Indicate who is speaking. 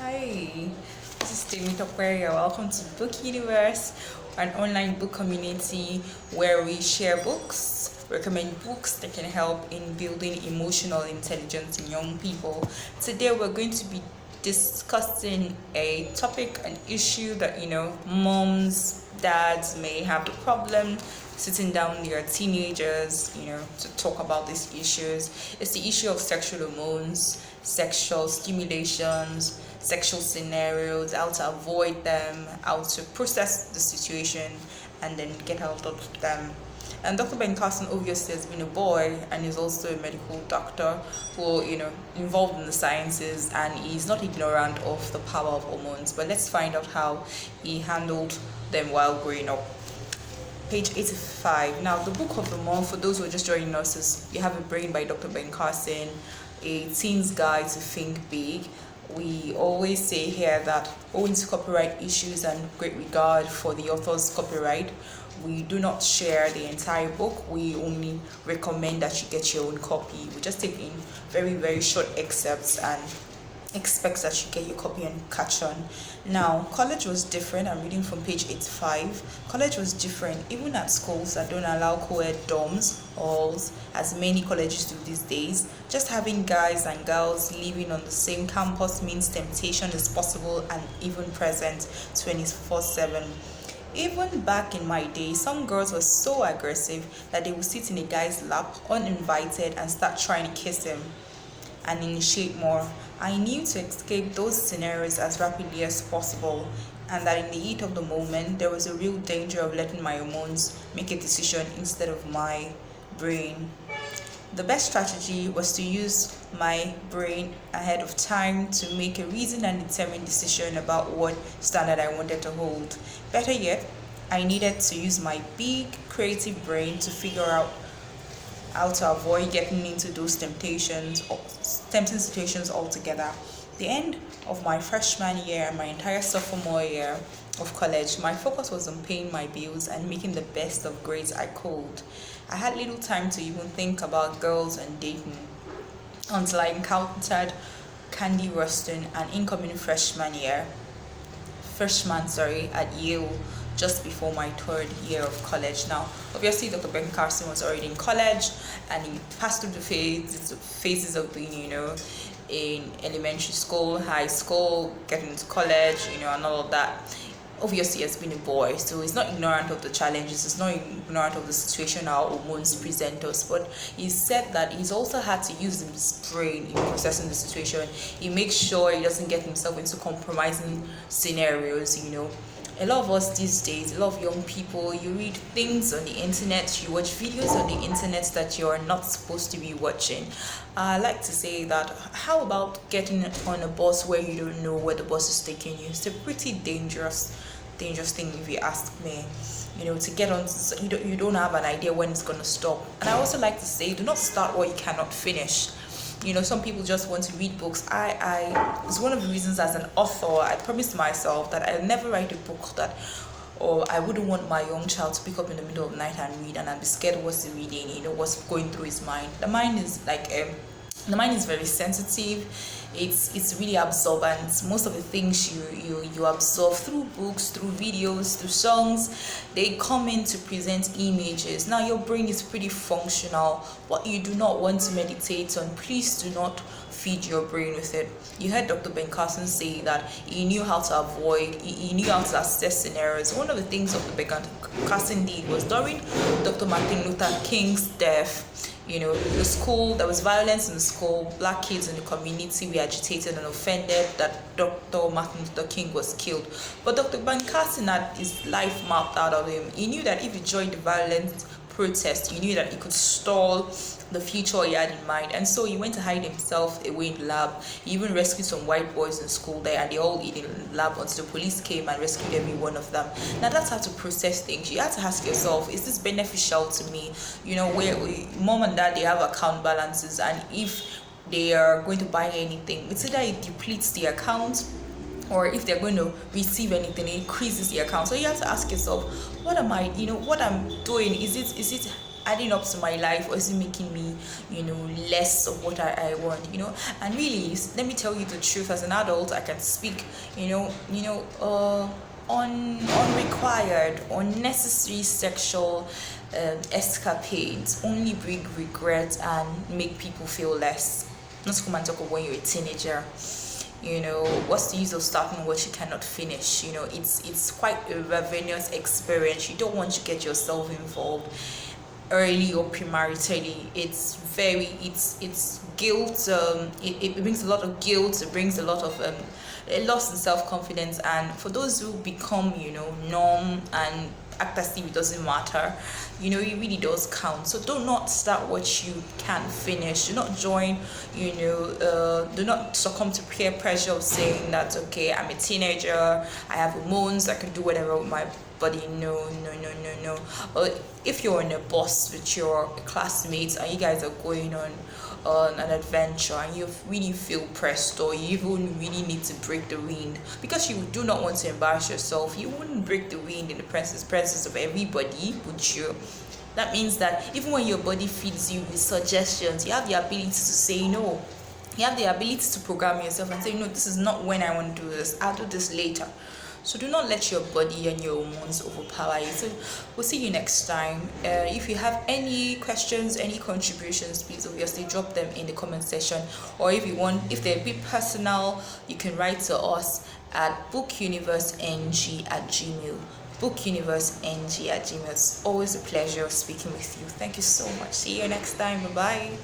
Speaker 1: Hi, this is Timmy Tokwari. Welcome to Book Universe, an online book community where we share books, recommend books that can help in building emotional intelligence in young people. Today, we're going to be discussing a topic, an issue that moms, dads may have the problem sitting down with their teenagers, to talk about these issues. It's the issue of sexual hormones, sexual stimulations, sexual scenarios, how to avoid them, how to process the situation, and then get out of them. And Dr. Ben Carson obviously has been a boy and is also a medical doctor who, involved in the sciences, and he's not ignorant of the power of hormones. But let's find out how he handled them while growing up. Page 85. Now, the book of the month, for those who are just joining us, is You Have a Brain by Dr. Ben Carson, a teen's guide to think big. We always say here that owing to copyright issues and great regard for the author's copyright, we do not share the entire book. We only recommend that you get your own copy. We just take in very, very short excerpts and expect that you get your copy and catch on. Now, college was different. I'm reading from page 85. College was different, even at schools that don't allow co-ed dorms, halls, as many colleges do these days. Just having guys and girls living on the same campus means temptation is possible and even present 24/7. Even back in my day, some girls were so aggressive that they would sit in a guy's lap uninvited and start trying to kiss him and initiate more. I knew to escape those scenarios as rapidly as possible, and that in the heat of the moment, there was a real danger of letting my hormones make a decision instead of my brain. The best strategy was to use my brain ahead of time to make a reasoned and determined decision about what standard I wanted to hold. Better yet, I needed to use my big creative brain to figure out how to avoid getting into those tempting situations altogether. The end of my freshman year and my entire sophomore year of college, my focus was on paying my bills and making the best of grades I could. I had little time to even think about girls and dating until I encountered Candy Ruston, an incoming freshman at Yale, just before my third year of college. Now, obviously, Dr. Ben Carson was already in college, and he passed through the phases of being, in elementary school, high school, getting into college, and all of that. Obviously, he has been a boy, so he's not ignorant of the challenges, he's not ignorant of the situation our hormones present us. But he said that he's also had to use his brain in processing the situation. He makes sure he doesn't get himself into compromising scenarios, A lot of us these days, a lot of young people, you read things on the internet, you watch videos on the internet that you're not supposed to be watching. I like to say that, how about getting on a bus where you don't know where the bus is taking you? It's a pretty dangerous thing, if you ask me. To get on, you don't have an idea when it's going to stop. And I also like to say, do not start what you cannot finish. Some people just want to read books. It's one of the reasons, as an author, I promised myself that I'll never write a book or I wouldn't want my young child to pick up in the middle of the night and read, and I'd be scared what's he reading, what's going through his mind. The mind is very sensitive. It's really absorbent. Most of the things you absorb through books, through videos, through songs, they come in to present images. Now, your brain is pretty functional. What you do not want to meditate on, please do not feed your brain with it. You heard Dr. Ben Carson say that he knew how to avoid, he knew how to assess scenarios. One of the things Dr. Ben Carson did was, during Dr. Martin Luther King's death, the school, there was violence in the school, black kids in the community were agitated and offended that Dr. Martin Luther King was killed. But Dr. Ben Carson had his life mapped out of him. He knew that if he joined the violent protest, he knew that he could stall the future he had in mind, and so he went to hide himself away in the lab. He even rescued some white boys in school there, and they all hid in the lab until the police came and rescued every one of them. Now, that's how to process things. You have to ask yourself, is this beneficial to me? Where mom and dad, they have account balances, and if they are going to buy anything, it's either it depletes the account, or if they're going to receive anything, it increases the account. So you have to ask yourself, what am I, what I'm doing, is it adding up to my life, or is it making me, less of what I want, and really, let me tell you the truth. As an adult, I can speak, unrequired, unnecessary sexual escapades only bring regret and make people feel less. Not to come and talk about when you're a teenager. What's the use of starting what you cannot finish? It's quite a ravenous experience. You don't want to get yourself involved early or premaritally. It's guilt. It brings a lot of guilt. It brings a lot of a loss in self-confidence, and for those who become numb and act as if it doesn't matter, it really does count. So do not start what you can't finish. Do not join, do not succumb to peer pressure of saying that, okay, I'm a teenager, I have hormones, I can do whatever with my body. No. Or if you're on a bus with your classmates and you guys are going on an adventure and you really feel pressed, or you even really need to break the wind because you do not want to embarrass yourself, you wouldn't break the wind in the presence of everybody, would you? That means that even when your body feeds you with suggestions, you have the ability to say no. You have the ability to program yourself and say, no, this is not when I want to do this, I'll do this later. So do not let your body and your hormones overpower you. So we'll see you next time. If you have any questions, any contributions, please obviously drop them in the comment section. Or if they're a bit personal, you can write to us at bookuniverseng@gmail. bookuniverseng@gmail. It's always a pleasure speaking with you. Thank you so much. See you next time. Bye bye.